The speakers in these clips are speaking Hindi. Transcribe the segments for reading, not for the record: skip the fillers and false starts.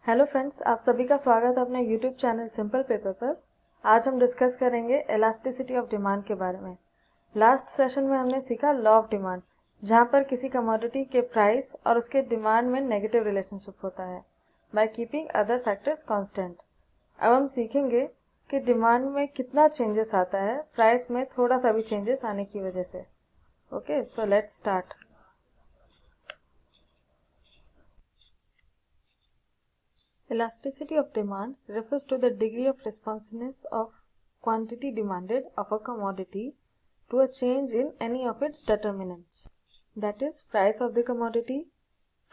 हेलो फ्रेंड्स, आप सभी का स्वागत है अपने यूट्यूब चैनल सिंपल पेपर पर। आज हम डिस्कस करेंगे इलास्टिसिटी ऑफ डिमांड के बारे में। लास्ट सेशन में हमने सीखा लॉ ऑफ डिमांड, जहां पर किसी कमोडिटी के प्राइस और उसके डिमांड में नेगेटिव रिलेशनशिप होता है by keeping other factors constant. अब हम सीखेंगे कि डिमांड में कितना चेंजेस आता है प्राइस में थोड़ा सा भी चेंजेस आने की वजह से। Okay, so let's start. Elasticity of demand refers to the degree of responsiveness of quantity demanded of a commodity to a change in any of its determinants, that is, price of the commodity,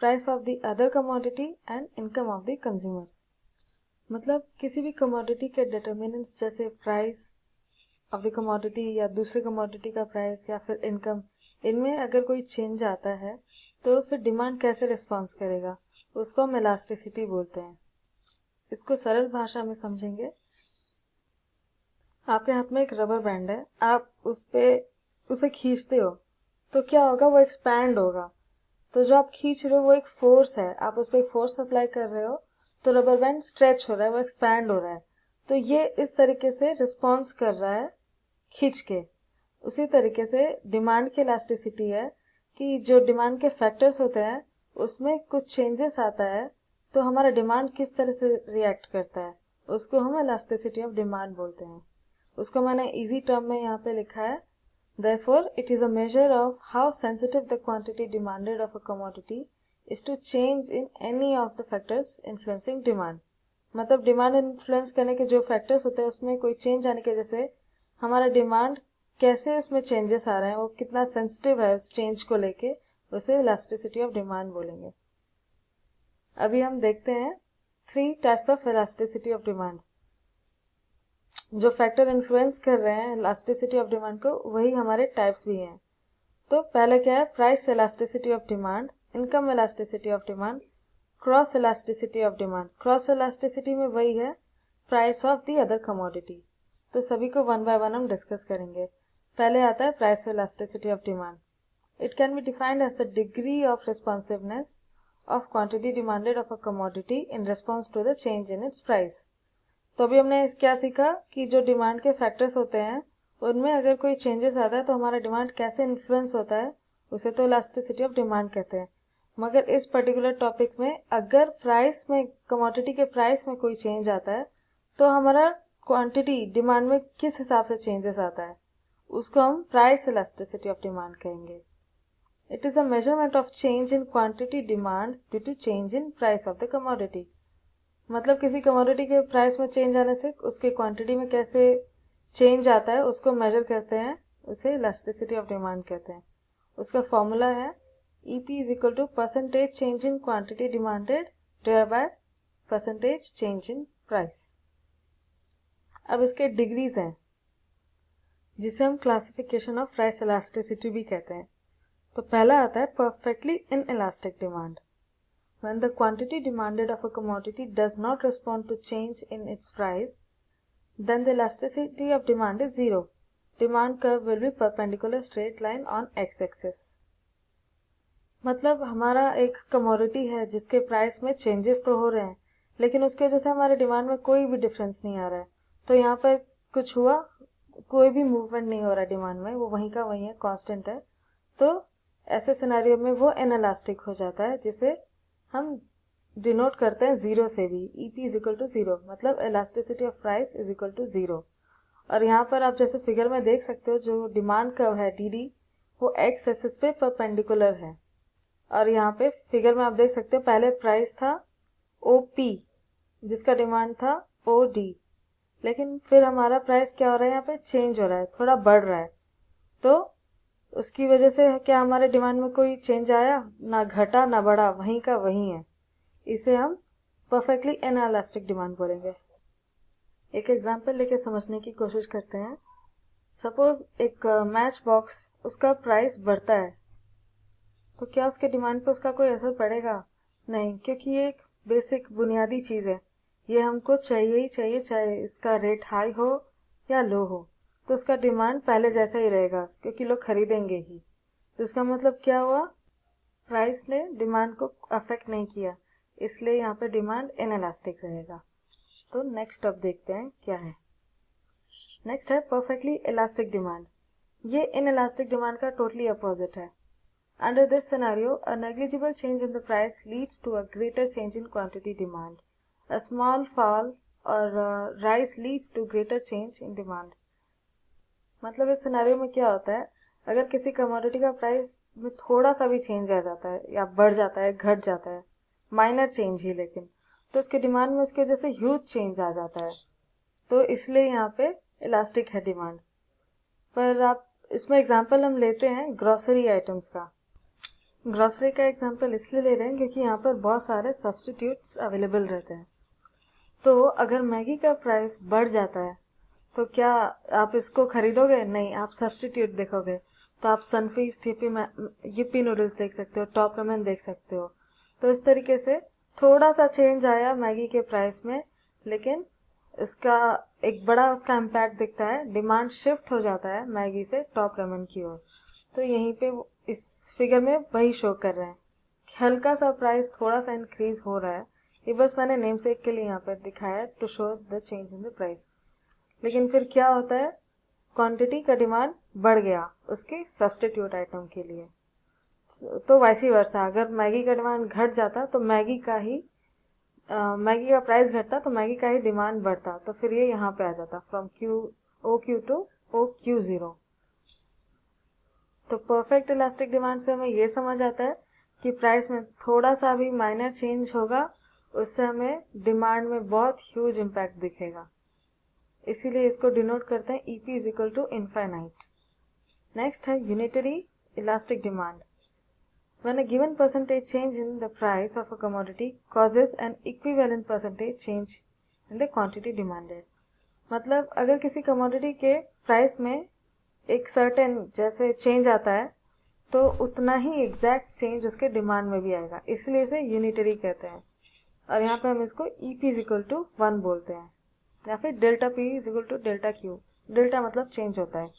price of the other commodity and income of the consumers। मतलब किसी भी commodity के determinants जैसे price of the commodity या दूसरे commodity का price या फिर income, इनमें अगर कोई change आता है तो फिर demand कैसे response करेगा, उसको हम elasticity बोलते हैं। इसको सरल भाषा में समझेंगे। आपके हाथ में एक रबर बैंड है, आप उसे खींचते हो तो क्या होगा, वो एक्सपैंड होगा। तो जो आप खींच रहे हो वो एक फोर्स है, आप उस पर एक फोर्स अप्लाई कर रहे हो तो रबर बैंड स्ट्रेच हो रहा है, वो एक्सपैंड हो रहा है। तो ये इस तरीके से रिस्पॉन्स कर रहा है खींच के। उसी तरीके से डिमांड की इलास्टिसिटी है कि जो डिमांड के फैक्टर्स होते हैं उसमें कुछ चेंजेस आता है तो हमारा डिमांड किस तरह से रिएक्ट करता है, उसको हम इलास्टिसिटी ऑफ डिमांड बोलते हैं। उसको मैंने इजी टर्म में यहाँ पे लिखा है, therefore it is a measure of how sensitive the quantity demanded of a commodity is to change in any of the factors influencing demand। मतलब डिमांड इन्फ्लुएंस करने के जो फैक्टर्स होते हैं उसमें कोई चेंज आने की वजह से हमारा डिमांड कैसे उसमें चेंजेस आ रहे हैं, वो कितना सेंसिटिव है उस चेंज को लेके, उसे इलास्टिसिटी ऑफ डिमांड बोलेंगे। अभी हम देखते हैं 3 types of elasticity of demand. जो फैक्टर इन्फ्लुएंस कर रहे हैं इलास्टिसिटी ऑफ डिमांड को, वही हमारे टाइप्स भी हैं। तो पहले क्या है, price elasticity of demand, income elasticity of demand, cross elasticity of demand. Cross elasticity में वही है price of the other commodity. तो सभी को वन बाय वन हम डिस्कस करेंगे। पहले आता है price elasticity of demand. It can be defined as the degree of responsiveness of quantity demanded of a commodity in response to the change in its price। तो अभी हमने क्या सीखा कि जो डिमांड के फैक्टर्स होते हैं उनमें अगर कोई चेंजेस आता है तो हमारा डिमांड कैसे इन्फ्लुएंस होता है, उसे तो इलास्टिसिटी ऑफ डिमांड कहते हैं। मगर इस पर्टिकुलर टॉपिक में अगर प्राइस में, कमोडिटी के प्राइस में कोई चेंज आता है तो हमारा क्वांटिटी डिमांड में किस हिसाब से चेंजेस आता है, उसको हम प्राइस इलास्टिसिटी ऑफ डिमांड कहेंगे। It is a measurement of change in quantity demand due to change in price of the commodity। मतलब किसी कमोडिटी के प्राइस में चेंज आने से उसके क्वांटिटी में कैसे चेंज आता है उसको मेजर करते हैं, उसे इलास्टिसिटी ऑफ डिमांड कहते हैं। उसका फॉर्मूला है EP is equal to percentage change in quantity demanded divide by percentage change in price. अब इसके डिग्रीज हैं जिसे हम क्लासिफिकेशन ऑफ प्राइस इलास्टिसिटी भी कहते हैं। तो पहला आता है perfectly inelastic demand. When the quantity demanded of a commodity does not respond to change in its price, then the elasticity of demand is zero। Demand curve will be perpendicular straight line on x-axis। मतलब हमारा एक कमोडिटी है जिसके प्राइस में चेंजेस तो हो रहे हैं लेकिन उसकी वजह से हमारे डिमांड में कोई भी डिफरेंस नहीं आ रहा है। तो यहाँ पर कुछ हुआ, कोई भी मूवमेंट नहीं हो रहा है डिमांड में, वो वहीं का वहीं है, कांस्टेंट है। तो ऐसे सिनेरियो में वो इनइलास्टिक हो जाता है, जिसे हम डिनोट करते हैं जीरो से भी। EP is equal to zero, मतलब elasticity of price is equal to zero. और यहाँ पर आप जैसे फिगर में देख सकते हो जो डिमांड कर्व है DD, वो एक्स एक्सिस पे परपेंडिकुलर है। और यहाँ पे फिगर में आप देख सकते हो पहले प्राइस था OP जिसका डिमांड था OD, लेकिन फिर हमारा प्राइस क्या हो रहा है, यहाँ पे चेंज हो रहा है, थोड़ा बढ़ रहा है। तो उसकी वजह से क्या हमारे डिमांड में कोई चेंज आया, ना घटा ना बढ़ा, वहीं का वहीं है। इसे हम परफेक्टली इनइलास्टिक डिमांड बोलेंगे। एक एग्जांपल लेके समझने की कोशिश करते हैं। सपोज एक मैच बॉक्स, उसका प्राइस बढ़ता है तो क्या उसके डिमांड पे उसका कोई असर पड़ेगा? नहीं, क्योंकि ये एक बेसिक बुनियादी चीज है, ये हमको चाहिए ही चाहिए, चाहे इसका रेट हाई हो या लो हो। तो उसका डिमांड पहले जैसा ही रहेगा क्योंकि लोग खरीदेंगे ही। तो इसका मतलब क्या हुआ, प्राइस ने डिमांड को अफेक्ट नहीं किया। इसलिए यहाँ पे डिमांड इनइलास्टिक रहेगा। तो नेक्स्ट अब देखते हैं क्या है। नेक्स्ट है परफेक्टली इलास्टिक डिमांड। ये इनइलास्टिक डिमांड का टोटली अपोजिट है। Under this scenario a negligible change in the price leads to a greater change in quantity demand. A small fall और rise leads to greater change in demand. मतलब इस सिनेरियो में क्या होता है, अगर किसी कमोडिटी का प्राइस में थोड़ा सा भी चेंज आ जाता है या बढ़ जाता है, घट जाता है, माइनर चेंज ही लेकिन, तो उसके डिमांड में उसकी वजह से ह्यूज चेंज आ जाता है। तो इसलिए यहाँ पे इलास्टिक है डिमांड। पर आप इसमें एग्जांपल हम लेते हैं ग्रोसरी आइटम्स का। ग्रोसरी का एग्जांपल इसलिए ले रहे हैं क्योंकि यहाँ पर बहुत सारे सब्स्टिट्यूट्स अवेलेबल रहते हैं। तो अगर मैगी का प्राइस बढ़ जाता है तो क्या आप इसको खरीदोगे? नहीं, आप सब्स्टिट्यूट देखोगे। तो आप सनफीस्ट yippee नूडल्स देख सकते हो, टॉप रामेन देख सकते हो। तो इस तरीके से थोड़ा सा चेंज आया मैगी के प्राइस में, लेकिन इसका एक बड़ा उसका इम्पैक्ट दिखता है, डिमांड शिफ्ट हो जाता है मैगी से टॉप रामेन की ओर। तो यहीं पे इस फिगर में वही शो कर रहे हैं, हल्का सा प्राइस थोड़ा सा इंक्रीज हो रहा है। ये बस मैंने नेम सेक के लिए यहाँ पर दिखाया है to show the change in the price. लेकिन फिर क्या होता है, क्वांटिटी का डिमांड बढ़ गया उसके सब्स्टिट्यूट आइटम के लिए। तो वैसी वर्सा, अगर मैगी का डिमांड घट जाता तो मैगी का प्राइस घटता तो मैगी का ही डिमांड बढ़ता। तो फिर ये यहाँ पे आ जाता फ्रॉम OQ टू OQ0। तो परफेक्ट इलास्टिक डिमांड से हमें ये समझ आता है कि प्राइस में थोड़ा सा भी माइनर चेंज होगा, उससे हमें डिमांड में बहुत ह्यूज इम्पैक्ट दिखेगा। इसीलिए इसको डिनोट करते हैं EP is equal to infinite. Next है unitary elastic demand. When a given percentage change in the price of a commodity causes an equivalent percentage change in the quantity demanded। मतलब अगर किसी कमोडिटी के प्राइस में एक सर्टेन जैसे चेंज आता है तो उतना ही एग्जैक्ट चेंज उसके डिमांड में भी आएगा, इसलिए इसे यूनिटरी कहते हैं। और यहाँ पे हम इसको EP इज इक्वल टू 1 बोलते हैं, या फिर delta P is equal to delta Q। Delta मतलब चेंज होता है,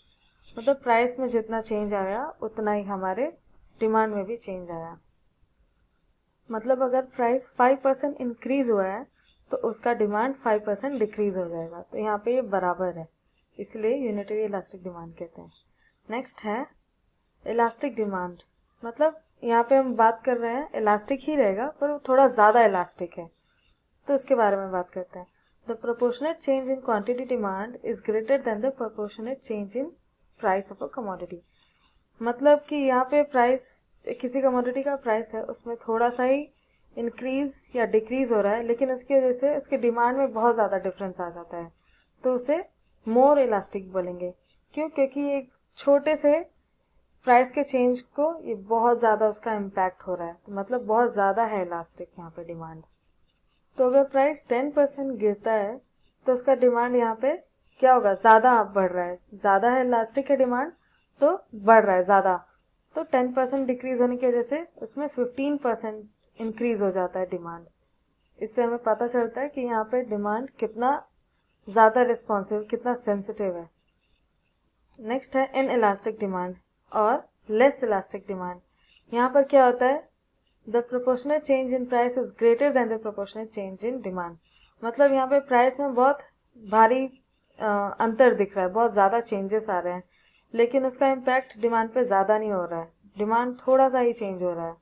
मतलब प्राइस में जितना चेंज आया उतना ही हमारे डिमांड में भी चेंज आया। मतलब अगर प्राइस 5% इंक्रीज हुआ है तो उसका डिमांड 5% डिक्रीज हो जाएगा। तो यहाँ पे ये बराबर है, इसलिए यूनिटरी इलास्टिक डिमांड कहते हैं। नेक्स्ट है इलास्टिक डिमांड। मतलब यहाँ पे हम बात कर रहे हैं इलास्टिक ही रहेगा पर वो थोड़ा ज़्यादा इलास्टिक है, तो उसके बारे में बात करते हैं। The proportionate change in quantity demand is greater than the proportionate change in price of a commodity। मतलब कि यहाँ पे प्राइस, किसी कमोडिटी का प्राइस है उसमें थोड़ा सा ही इंक्रीज या डिक्रीज हो रहा है, लेकिन उसकी वजह से उसके डिमांड में बहुत ज़्यादा डिफरेंस आ जाता है, तो उसे मोर इलास्टिक बोलेंगे। क्यों? क्योंकि एक छोटे से प्राइस के चेंज को ये बहुत ज़्यादा उसका इम्पैक्ट हो रहा है, तो मतलब बहुत ज़्यादा है इलास्टिक यहाँ पे डिमांड। तो अगर प्राइस 10% गिरता है तो उसका डिमांड यहाँ पे क्या होगा, ज़्यादा बढ़ रहा है, ज़्यादा है इलास्टिक है डिमांड तो बढ़ रहा है ज़्यादा। तो 10% डिक्रीज होने की वजह से उसमें 15% इंक्रीज हो जाता है डिमांड। इससे हमें पता चलता है कि यहाँ पे डिमांड कितना ज़्यादा रिस्पॉन्सिव, कितना सेंसिटिव है। नेक्स्ट है इन इलास्टिक डिमांड और लेस इलास्टिक डिमांड। यहाँ पर क्या होता है, The proportionate change in price is greater than the proportionate change in demand। मतलब यहाँ पे प्राइस में बहुत भारी अंतर दिख रहा है, बहुत ज़्यादा चेंजेस आ रहे हैं, लेकिन उसका इम्पैक्ट डिमांड पे ज़्यादा नहीं हो रहा है, डिमांड थोड़ा सा ही चेंज हो रहा है,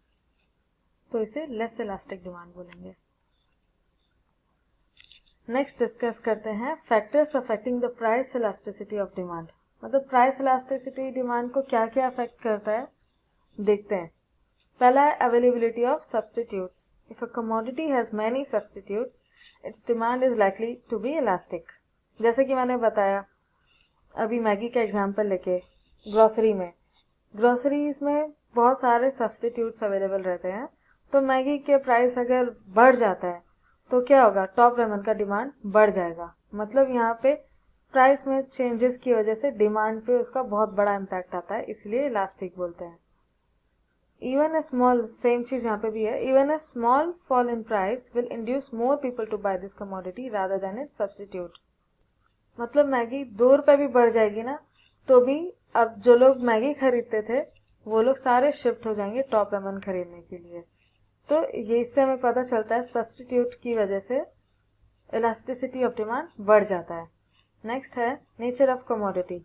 तो इसे लेस इलास्टिक डिमांड बोलेंगे। नेक्स्ट डिस्कस करते हैं factors affecting the price elasticity of demand. मतलब प्राइस इलास्टिसिटी डिमांड को क्या क्या अफेक्ट करता है देखते हैं। पहला है availability of substitutes. If a commodity has many substitutes its demand is likely to be elastic. जैसे कि मैंने बताया अभी मैगी का एग्जांपल लेके, ग्रोसरीज में बहुत सारे सब्स्टिट्यूट्स अवेलेबल रहते हैं, तो मैगी के प्राइस अगर बढ़ जाता है तो क्या होगा, टॉप रामेन का डिमांड बढ़ जाएगा। मतलब यहाँ पे प्राइस में चेंजेस की वजह से डिमांड पे उसका बहुत बड़ा इम्पैक्ट आता है, इसलिए इलास्टिक बोलते हैं। Even a small, सेम चीज यहाँ पे भी है, even a small fall in price will induce more people to buy this commodity rather than its substitute। मतलब मैगी 2 रुपए भी बढ़ जाएगी ना तो भी अब जो लोग मैगी खरीदते थे वो लोग सारे शिफ्ट हो जाएंगे टॉप रामेन खरीदने के लिए। तो ये इससे हमें पता चलता है सब्स्टिट्यूट की वजह से इलास्टिसिटी ऑफ डिमांड बढ़ जाता है। नेक्स्ट है नेचर ऑफ कमोडिटी।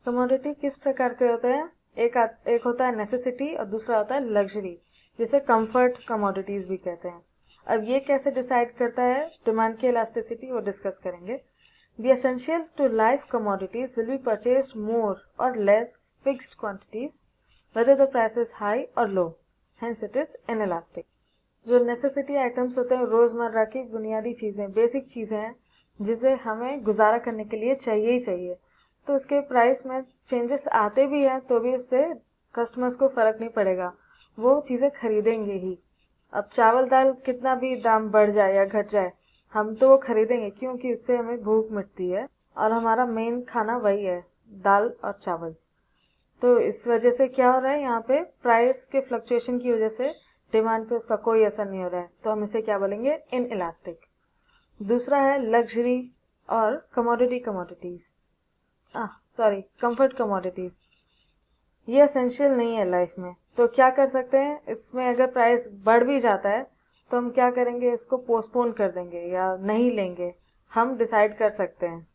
कमोडिटी किस प्रकार के होते हैं? एक होता है नेसेसिटी और दूसरा होता है लग्जरी, जिसे कंफर्ट कमोडिटीज भी कहते हैं। अब ये कैसे डिसाइड करता है डिमांड की इलास्टिसिटी, वो डिस्कस करेंगे। The essential to life commodities will be purchased more or less fixed quantities, whether the price is high or low. Hence it is inelastic. जो नेसेसिटी आइटम्स होते हैं, रोजमर्रा की बुनियादी चीजें, बेसिक चीजें हैं जिसे हमें गुजारा करने के लिए चाहिए ही चाहिए, तो उसके प्राइस में चेंजेस आते भी हैं तो भी उससे कस्टमर्स को फर्क नहीं पड़ेगा, वो चीजें खरीदेंगे ही। अब चावल दाल कितना भी दाम बढ़ जाए या घट जाए, हम तो वो खरीदेंगे, क्योंकि उससे हमें भूख मिटती है और हमारा मेन खाना वही है, दाल और चावल। तो इस वजह से क्या हो रहा है, यहाँ पे प्राइस के फ्लक्चुएशन की वजह से डिमांड पे उसका कोई असर नहीं हो रहा है, तो हम इसे क्या बोलेंगे, इन इलास्टिक। दूसरा है लग्जरी और कमोडिटीज, कंफर्ट कमोडिटीज। ये एसेंशियल नहीं है लाइफ में, तो क्या कर सकते हैं, इसमें अगर प्राइस बढ़ भी जाता है तो हम क्या करेंगे, इसको पोस्टपोन कर देंगे या नहीं लेंगे, हम डिसाइड कर सकते हैं।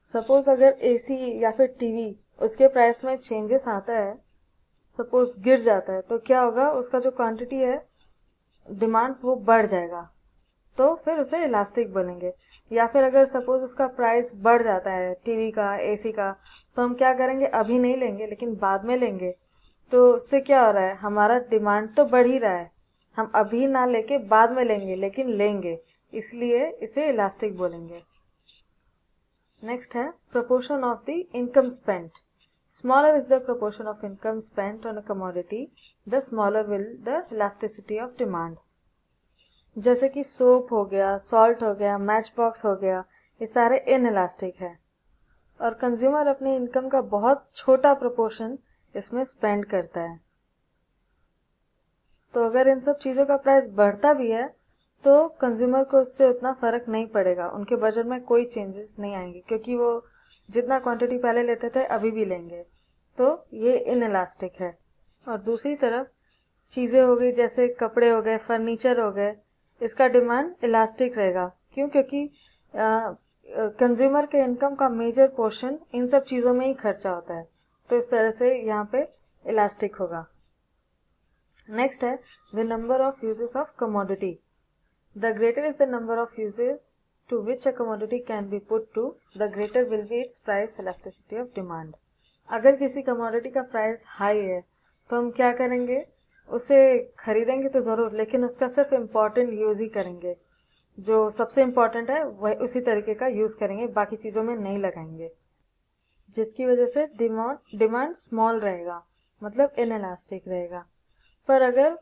सपोज अगर एसी या फिर टीवी, उसके प्राइस में चेंजेस आता है, सपोज गिर जाता है, तो क्या होगा, उसका जो क्वांटिटी है, डिमांड वो बढ़ जाएगा, तो फिर उसे इलास्टिक बोलेंगे। या फिर अगर सपोज उसका प्राइस बढ़ जाता है टीवी का, एसी का, तो हम क्या करेंगे, अभी नहीं लेंगे लेकिन बाद में लेंगे। तो उससे क्या हो रहा है, हमारा डिमांड तो बढ़ ही रहा है, हम अभी ना लेके बाद में लेंगे लेकिन लेंगे, इसलिए इसे इलास्टिक बोलेंगे। नेक्स्ट है proportion of the income spent. Smaller is the proportion of income spent on a commodity, the smaller will the elasticity of demand. जैसे कि सोप हो गया, सॉल्ट हो गया, मैच बॉक्स हो गया, ये सारे इनइलास्टिक है और कंज्यूमर अपनी इनकम का बहुत छोटा प्रोपोर्शन इसमें स्पेंड करता है। तो अगर इन सब चीजों का प्राइस बढ़ता भी है तो कंज्यूमर को उससे उतना फर्क नहीं पड़ेगा, उनके बजट में कोई चेंजेस नहीं आएंगे, क्योंकि वो जितना क्वांटिटी पहले लेते थे अभी भी लेंगे, तो ये इनइलास्टिक है। और दूसरी तरफ चीजें हो गई, जैसे कपड़े हो गए, फर्नीचर हो गए, इसका डिमांड इलास्टिक रहेगा। क्यों? क्योंकि कंज्यूमर के इनकम का मेजर पोर्शन इन सब चीजों में ही खर्चा होता है, तो इस तरह से यहाँ पे इलास्टिक होगा। नेक्स्ट है the number of uses of commodity. The greater is the number of uses to which a commodity can be put to, the greater will be its price elasticity of demand. अगर किसी कमोडिटी का प्राइस हाई है तो हम क्या करेंगे, उसे खरीदेंगे तो जरूर, लेकिन उसका सिर्फ इम्पोर्टेंट यूज ही करेंगे, जो सबसे इम्पोर्टेंट है वह उसी तरीके का यूज करेंगे, बाकी चीजों में नहीं लगाएंगे, जिसकी वजह से डिमांड स्मॉल रहेगा, मतलब इनइलास्टिक रहेगा। पर अगर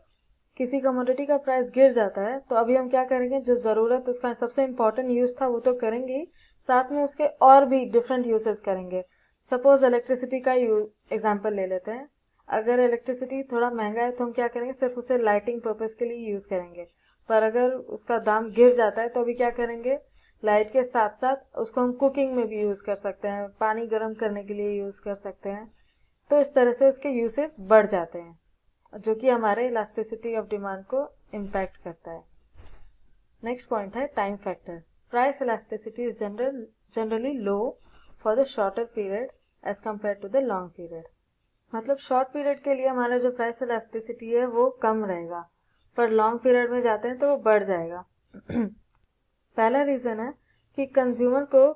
किसी कमोडिटी का प्राइस गिर जाता है तो अभी हम क्या करेंगे, जो जरूरत उसका सबसे इम्पोर्टेंट यूज था वो तो करेंगे ही, साथ में उसके और भी डिफरेंट यूजेस करेंगे। सपोज इलेक्ट्रिसिटी का एग्जाम्पल ले लेते हैं। अगर इलेक्ट्रिसिटी थोड़ा महंगा है तो हम क्या करेंगे, सिर्फ उसे लाइटिंग पर्पज के लिए यूज करेंगे। पर अगर उसका दाम गिर जाता है तो अभी क्या करेंगे, लाइट के साथ साथ उसको हम कुकिंग में भी यूज कर सकते हैं, पानी गर्म करने के लिए यूज कर सकते हैं। तो इस तरह से उसके यूसेज बढ़ जाते हैं, जो कि हमारे इलास्टिसिटी ऑफ डिमांड को इम्पैक्ट करता है। नेक्स्ट पॉइंट है time factor. Price elasticity is generally low for the shorter period as compare to the long period. मतलब शॉर्ट पीरियड के लिए हमारा जो प्राइस इलास्टिसिटी है वो कम रहेगा, पर लॉन्ग पीरियड में जाते हैं तो वो बढ़ जाएगा। पहला रीजन है कि कंज्यूमर को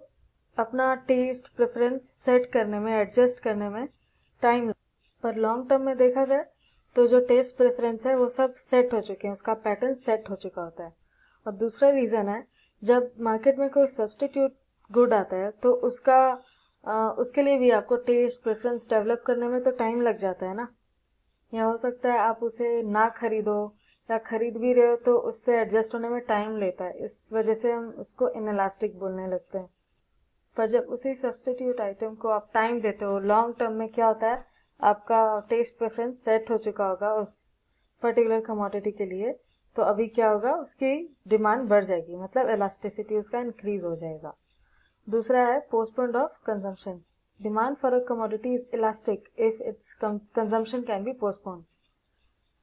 अपना टेस्ट प्रेफरेंस सेट करने में, एडजस्ट करने में टाइम, पर लॉन्ग टर्म में देखा जाए तो जो टेस्ट प्रेफरेंस है वो सब सेट हो चुके हैं, उसका पैटर्न सेट हो चुका होता है। और दूसरा रीजन है, जब मार्केट में कोई सब्स्टिट्यूट गुड आता है तो उसके लिए भी आपको टेस्ट प्रेफरेंस डेवलप करने में तो टाइम लग जाता है ना। या हो सकता है आप उसे ना खरीदो, या खरीद भी रहे हो तो उससे एडजस्ट होने में टाइम लेता है, इस वजह से हम उसको इनइलास्टिक बोलने लगते हैं। पर जब उसी सब्स्टिट्यूट आइटम को आप टाइम देते हो, लॉन्ग टर्म में क्या होता है, आपका टेस्ट प्रेफरेंस सेट हो चुका होगा उस पर्टिकुलर कमोडिटी के लिए, तो अभी क्या होगा, उसकी डिमांड बढ़ जाएगी, मतलब इलास्टिसिटी उसका इंक्रीज हो जाएगा। दूसरा है postponed of consumption. Demand for a commodity is elastic if it's consumption can be postponed.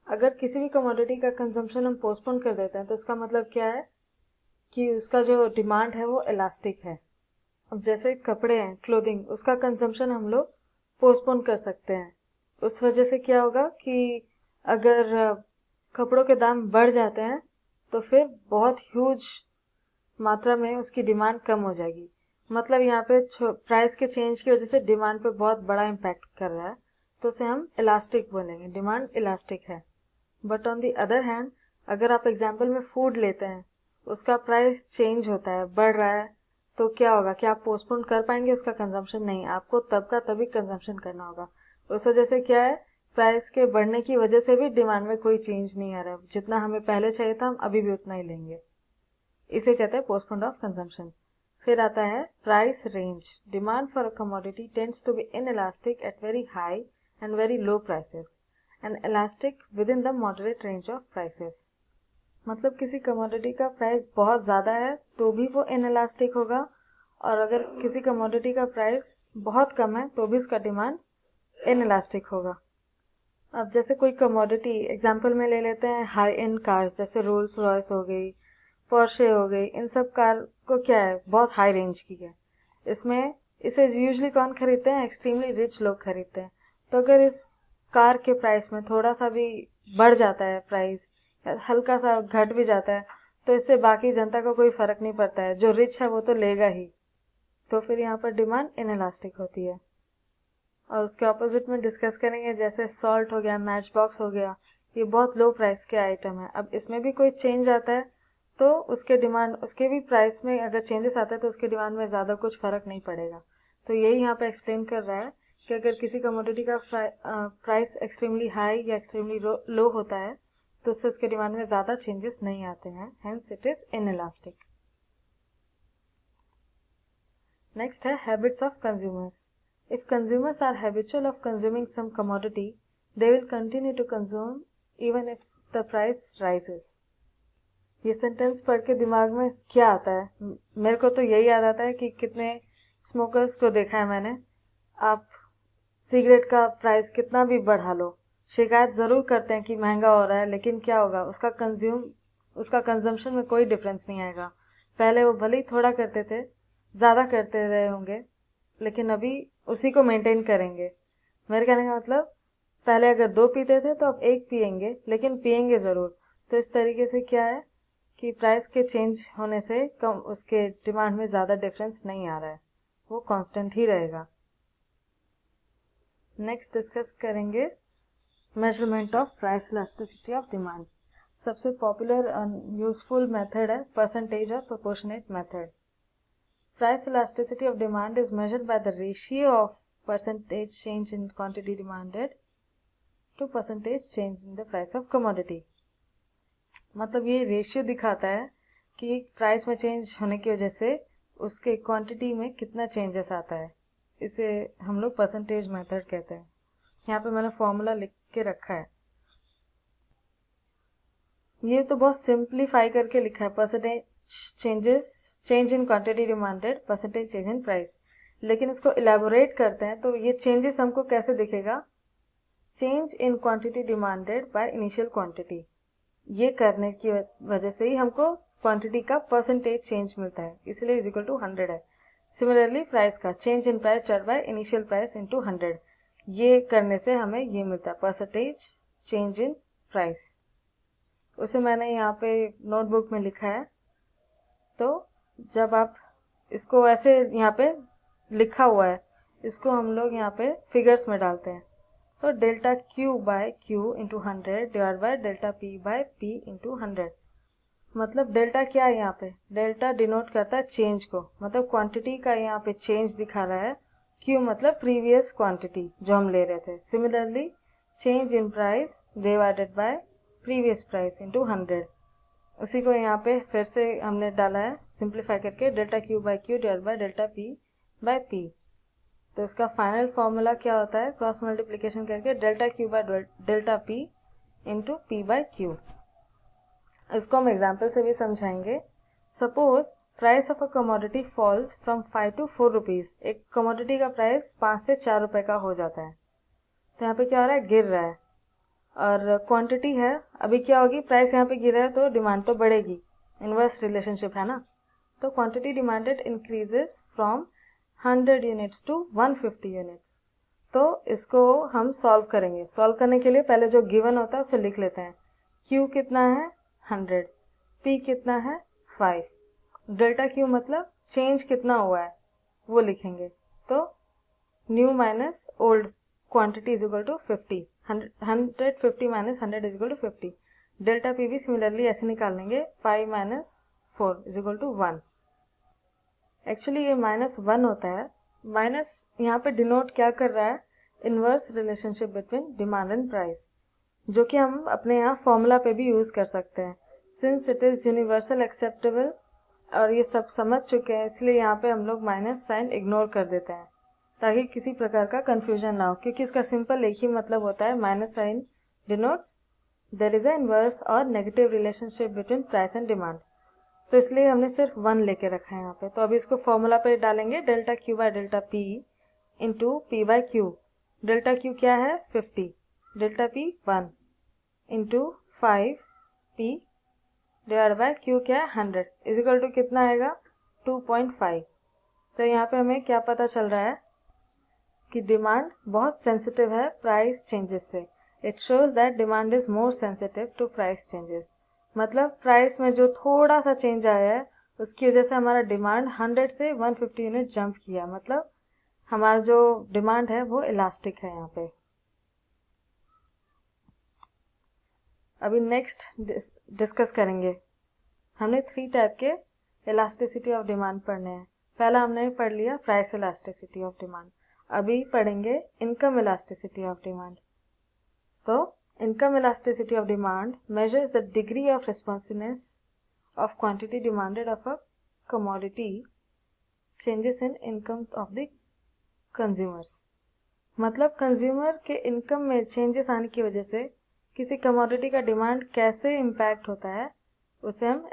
अगर किसी भी कमोडिटी का कंजम्पशन हम पोस्टपोन कर देते हैं तो इसका मतलब क्या है कि उसका जो डिमांड है वो इलास्टिक है। अब जैसे कपड़े हैं, क्लोथिंग, उसका कंजम्पशन हम लोग पोस्टपोन कर सकते हैं। उस वजह से क्या होगा कि अगर कपड़ों के दाम बढ़ जाते हैं तो फिर बहुत ह्यूज मात्रा में उसकी डिमांड कम हो जाएगी। मतलब यहाँ पे प्राइस के चेंज की वजह से डिमांड पे बहुत बड़ा इम्पैक्ट कर रहा है, तो उसे हम इलास्टिक बोलेंगे, डिमांड इलास्टिक है। But on the other hand, अगर आप एग्जाम्पल में फूड लेते हैं, उसका प्राइस चेंज होता है, बढ़ रहा है, तो क्या होगा कि आप पोस्टपोन कर पाएंगे उसका कंजम्पशन? नहीं, आपको तब का तभी कंजम्पशन करना होगा। उस वजह से क्या है, प्राइस के बढ़ने की वजह से भी डिमांड में कोई चेंज नहीं आ रहा है। जितना हमें पहले चाहिए था हम अभी भी उतना ही लेंगे। इसे कहते हैं पोस्टपोन ऑफ कंजम्पशन। फिर आता है price range. Demand for a commodity tends to be inelastic at very high and very low prices and elastic within the moderate range of prices. मतलब किसी कमोडिटी का प्राइस बहुत ज़्यादा है तो भी वो इनइलास्टिक होगा, और अगर किसी कमोडिटी का प्राइस बहुत कम है तो भी उसका डिमांड इनइलास्टिक होगा। अब जैसे कोई कमोडिटी एग्जांपल में ले लेते हैं, हाई एंड कार्स जैसे रोल्स रॉयस हो गई, पोर्शे हो गई, इन सब कार को क्या है, बहुत हाई रेंज की है। इसमें इसे यूजुअली कौन खरीदते हैं? एक्सट्रीमली रिच लोग खरीदते हैं। तो अगर इस कार के प्राइस में थोड़ा सा भी बढ़ जाता है प्राइस, हल्का सा घट भी जाता है, तो इससे बाकी जनता को कोई फर्क नहीं पड़ता है। जो रिच है वो तो लेगा ही। तो फिर यहाँ पर डिमांड इनइलास्टिक होती है। और उसके ऑपोजिट में डिस्कस करेंगे, जैसे सॉल्ट हो गया, मैच बॉक्स हो गया, ये बहुत लो प्राइस के आइटम है। अब इसमें भी कोई चेंज आता है तो उसके डिमांड, उसके भी प्राइस में अगर चेंजेस आता है तो उसके डिमांड में ज़्यादा कुछ फर्क नहीं पड़ेगा। तो यही यहाँ पे एक्सप्लेन कर रहा है कि अगर किसी कमोडिटी का प्राइस एक्सट्रीमली हाई या एक्सट्रीमली लो होता है तो उससे उसके डिमांड में ज़्यादा चेंजेस नहीं आते हैं, hence it is inelastic. Next है habits of consumers. If consumers are habitual of consuming some commodity, they will continue to consume even if the price rises. ये सेंटेंस पढ़ के दिमाग में क्या आता है? मेरे को तो यही याद आता है कि कितने स्मोकर्स को देखा है मैंने। आप सिगरेट का प्राइस कितना भी बढ़ा लो, शिकायत ज़रूर करते हैं कि महंगा हो रहा है, लेकिन क्या होगा, उसका कंजम्पशन में कोई डिफरेंस नहीं आएगा। पहले वो भले ही थोड़ा करते थे, ज़्यादा करते रहे होंगे, लेकिन अभी उसी को मेंटेन करेंगे। मेरे कहने का मतलब, पहले अगर 2 पीते थे तो अब 1 पियेंगे, लेकिन पियेंगे ज़रूर। तो इस तरीके से क्या है कि प्राइस के चेंज होने से कम उसके डिमांड में ज़्यादा डिफरेंस नहीं आ रहा है, वो कांस्टेंट ही रहेगा। नेक्स्ट डिस्कस करेंगे measurement of price elasticity of demand. सबसे पॉपुलर और यूजफुल मेथड है परसेंटेज और proportionate method. Price elasticity of demand is measured by the ratio of percentage change in quantity demanded to percentage change in the price of commodity। मतलब ये रेशियो दिखाता है कि प्राइस में चेंज होने की वजह से उसके क्वांटिटी में कितना चेंजेस आता है। इसे हम लोग परसेंटेज मेथड कहते हैं। यहाँ पे मैंने फॉर्मूला लिख के रखा है। ये तो बहुत सिंप्लीफाई करके लिखा है, percentage change in quantity demanded, percentage change in price. लेकिन इसको इलेबोरेट करते हैं तो ये चेंजेस हमको कैसे दिखेगा? Change in quantity demanded by initial quantity. ये करने की वजह से ही हमको क्वांटिटी का परसेंटेज चेंज मिलता है, इसलिए इज इक्वल टू 100 है। सिमिलरली प्राइस का change in price divided by initial price into 100, ये करने से हमें ये मिलता है परसेंटेज चेंज इन प्राइस। उसे मैंने यहाँ पे नोटबुक में लिखा है। तो जब आप इसको ऐसे यहाँ पे लिखा हुआ है, इसको हम लोग यहाँ पे फिगर्स में डालते हैं। तो delta Q by Q into 100 divide by delta P by P into 100। मतलब डेल्टा क्या है यहाँ पे? डेल्टा डिनोट करता है चेंज को, मतलब क्वांटिटी का यहाँ पे चेंज दिखा रहा है। क्यू मतलब प्रीवियस क्वांटिटी जो हम ले रहे थे। Similarly change in price divided by previous price into 100। उसी को यहाँ पे फिर से हमने डाला है सिंप्लीफाई करके, delta Q by Q divide by delta P by P. तो इसका फाइनल फॉर्मूला क्या होता है? क्रॉस मल्टीप्लिकेशन करके delta Q by delta P into P by Q. इसको हम एग्जाम्पल से भी समझाएंगे। Suppose price of a commodity falls from 5 to 4 rupees. एक कमोडिटी का प्राइस 5 से 4 रुपए का हो जाता है। तो यहाँ पे क्या हो रहा है? गिर रहा है। और क्वांटिटी है, अभी क्या होगी, प्राइस यहाँ पे गिरा है तो डिमांड तो बढ़ेगी, इनवर्स रिलेशनशिप है ना। तो quantity demanded increases from 100 units to 150 units. तो इसको हम सॉल्व करेंगे। सॉल्व करने के लिए पहले जो गिवन होता है उसे लिख लेते हैं। Q कितना है 100, P कितना है 5, डेल्टा Q मतलब चेंज कितना हुआ है वो लिखेंगे। तो new minus old quantity is equal to 50, 150 minus 100 is equal to 50। Delta P भी सिमिलरली ऐसे निकाल लेंगे, 5 minus 4 is equal to 1। Actually ये -1 होता है। माइनस यहाँ पे डिनोट क्या कर रहा है, inverse relationship between demand and price, जो कि हम अपने यहाँ फॉर्मूला पे भी यूज कर सकते हैं। Since it is universal acceptable और ये सब समझ चुके हैं, इसलिए यहाँ पे हम लोग माइनस साइन इग्नोर कर देते हैं ताकि किसी प्रकार का कंफ्यूजन ना हो, क्योंकि इसका सिंपल एक ही मतलब होता है, minus sign denotes there is a inverse और negative relationship between price and demand. तो इसलिए हमने सिर्फ 1 लेके रखा है यहाँ पे। तो अभी इसको फॉर्मूला पे डालेंगे, delta Q by delta P into P by Q। Delta Q क्या है 50, delta P 1 into 5P divide by Q क्या है 100 इज इक्वल टू कितना आएगा 2.5। तो यहाँ पे हमें क्या पता चल रहा है कि डिमांड बहुत सेंसिटिव है प्राइस चेंजेस से। It shows that demand is more sensitive to price changes. मतलब प्राइस में जो थोड़ा सा चेंज आया है उसकी वजह से हमारा डिमांड 100 से 150 यूनिट जंप किया, मतलब हमारा जो डिमांड है वो इलास्टिक है यहाँ पे। अभी नेक्स्ट डिस्कस करेंगे। हमने 3 टाइप के इलास्टिसिटी ऑफ डिमांड पढ़ने हैं। पहला हमने पढ़ लिया प्राइस इलास्टिसिटी ऑफ डिमांड, अभी पढ़ेंगे इनकम इलास्टिसिटी ऑफ डिमांड। तो income elasticity of demand measures the degree of responsiveness of quantity demanded of a commodity changes in income of the consumers। मतलब कंज्यूमर के इनकम में चेंजेस आने की वजह से किसी कमोडिटी का डिमांड कैसे इम्पैक्ट होता है उसे हम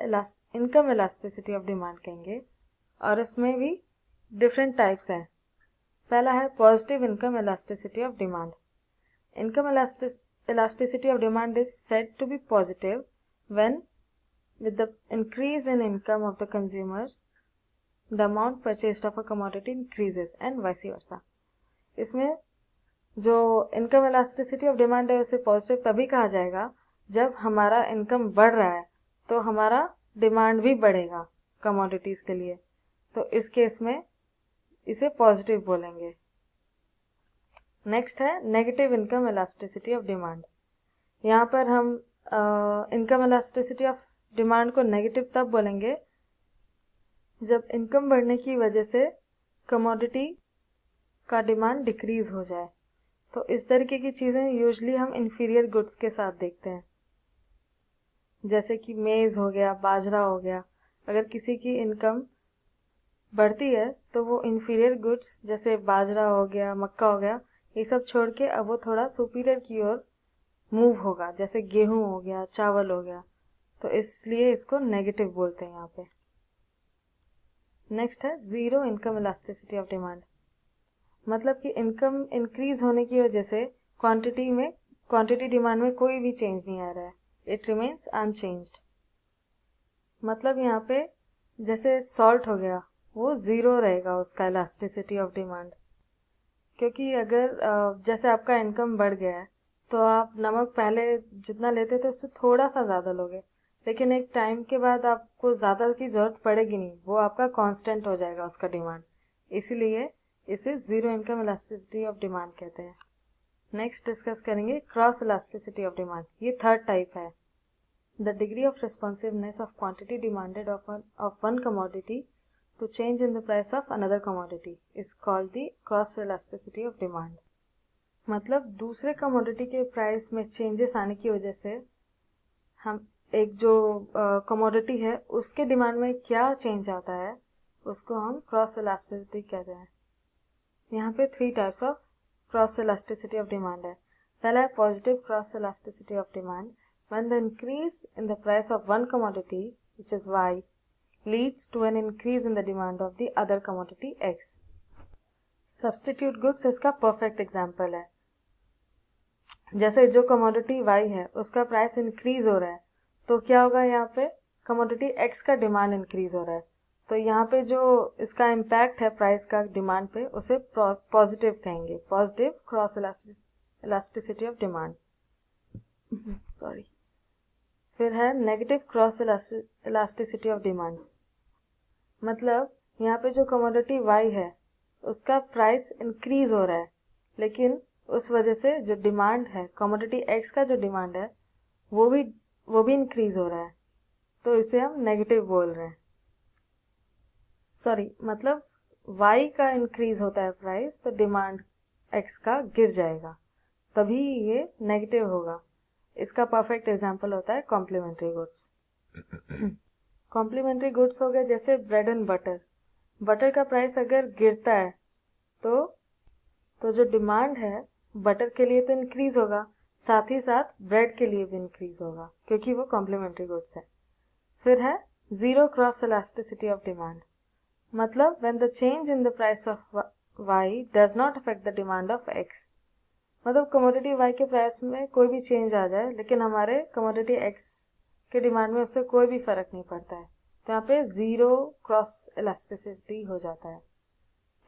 इनकम इलास्टिसिटी ऑफ डिमांड कहेंगे। और इसमें भी डिफरेंट टाइप्स हैं। पहला है positive income elasticity of demand. Income elasticity of demand is said to be positive when, with the increase in income of the consumers, the amount purchased of a commodity increases and vice versa। इसमें जो इनकम elasticity of demand है उसे पॉजिटिव तभी कहा जाएगा जब हमारा इनकम बढ़ रहा है तो हमारा डिमांड भी बढ़ेगा कमोडिटीज के लिए। तो इस केस में इसे पॉजिटिव बोलेंगे। नेक्स्ट है negative income elasticity of demand. यहाँ पर हम इनकम इलास्टिसिटी ऑफ डिमांड को नेगेटिव तब बोलेंगे जब इनकम बढ़ने की वजह से कमोडिटी का डिमांड डिक्रीज हो जाए। तो इस तरीके की चीज़ें यूजुअली हम इन्फीरियर गुड्स के साथ देखते हैं, जैसे कि मेज़ हो गया, बाजरा हो गया। अगर किसी की इनकम बढ़ती है तो वो इन्फीरियर गुड्स जैसे बाजरा हो गया, मक्का हो गया, ये सब छोड़ के अब वो थोड़ा सुपीरियर की ओर मूव होगा, जैसे गेहूं हो गया, चावल हो गया। तो इसलिए इसको नेगेटिव बोलते हैं यहाँ पे। नेक्स्ट है zero income elasticity of demand. मतलब कि इनकम इंक्रीज होने की वजह से क्वांटिटी डिमांड में कोई भी चेंज नहीं आ रहा है, इट रिमेन्स अनचेंज्ड। मतलब यहाँ पे जैसे सॉल्ट हो गया वो जीरो रहेगा उसका इलास्टिसिटी ऑफ डिमांड, क्योंकि अगर जैसे आपका इनकम बढ़ गया है तो आप नमक पहले जितना लेते थे उससे थोड़ा सा ज़्यादा लोगे, लेकिन एक टाइम के बाद आपको ज़्यादा की ज़रूरत पड़ेगी नहीं, वो आपका कांस्टेंट हो जाएगा उसका डिमांड। इसीलिए इसे zero income elasticity of demand कहते हैं। नेक्स्ट डिस्कस करेंगे क्रॉस इलास्टिसिटी ऑफ डिमांड। ये थर्ड टाइप है। The degree of responsiveness of quantity demanded of one commodity to change in the price of another commodity is called the cross elasticity of demand। मतलब दूसरे कमोडिटी के प्राइस में चेंजेस आने की वजह से हम एक जो कमोडिटी है उसके डिमांड में क्या चेंज आता है उसको हम क्रॉस इलास्टिसिटी कहते हैं। यहाँ पे 3 types of cross elasticity of demand है। पहला है positive cross elasticity of demand when the increase in the price of one commodity which is Y leads to an increase in the demand of the other commodity X। Substitute goods इसका perfect example है। जैसे जो कमोडिटी वाई है उसका प्राइस इंक्रीज हो रहा है, तो क्या होगा, यहाँ पे कमोडिटी एक्स का डिमांड इंक्रीज हो रहा है, तो यहाँ पे जो इसका इम्पैक्ट है प्राइस का डिमांड पे उसे पॉजिटिव कहेंगे, positive cross elasticity of demand. Sorry. फिर है negative cross elasticity of demand. मतलब यहाँ पे जो कमोडिटी वाई है उसका प्राइस इंक्रीज हो रहा है, लेकिन उस वजह से जो डिमांड है, कमोडिटी एक्स का जो डिमांड है वो भी इंक्रीज हो रहा है, तो इसे हम नेगेटिव बोल रहे हैं। सॉरी, मतलब y का इंक्रीज होता है प्राइस तो डिमांड x का गिर जाएगा, तभी ये नेगेटिव होगा। इसका परफेक्ट एग्जांपल होता है कॉम्प्लीमेंट्री गुड्स। कॉम्प्लीमेंट्री गुड्स हो गए जैसे ब्रेड एंड बटर। बटर का प्राइस अगर गिरता है तो जो डिमांड है बटर के लिए तो इंक्रीज होगा, साथ ही साथ ब्रेड के लिए भी इंक्रीज होगा, क्योंकि वो कॉम्प्लीमेंट्री गुड्स है। फिर है zero cross elasticity of demand. मतलब when the change in the price of y does not affect the demand of x। मतलब कमोडिटी y के प्राइस में कोई भी चेंज आ जाए लेकिन हमारे कमोडिटी x के डिमांड में उससे कोई भी फर्क नहीं पड़ता है, तो यहाँ पे जीरो क्रॉस इलास्टिसिटी हो जाता है।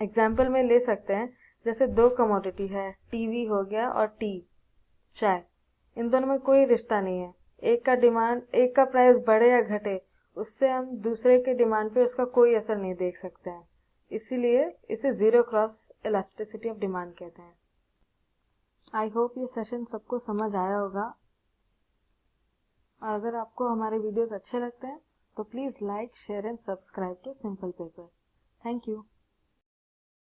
एग्जाम्पल में ले सकते हैं, जैसे दो कमोडिटी है, टीवी हो गया और टी चाय, इन दोनों में कोई रिश्ता नहीं है, एक का प्राइस बढ़े या घटे उससे हम दूसरे के डिमांड पे उसका कोई असर नहीं देख सकते हैं, इसीलिए इसे zero cross elasticity of demand कहते हैं। आई होप ये सेशन सबको समझ आया होगा, और अगर आपको हमारे वीडियोस अच्छे लगते हैं तो please like, share and subscribe to simple paper. Thank you.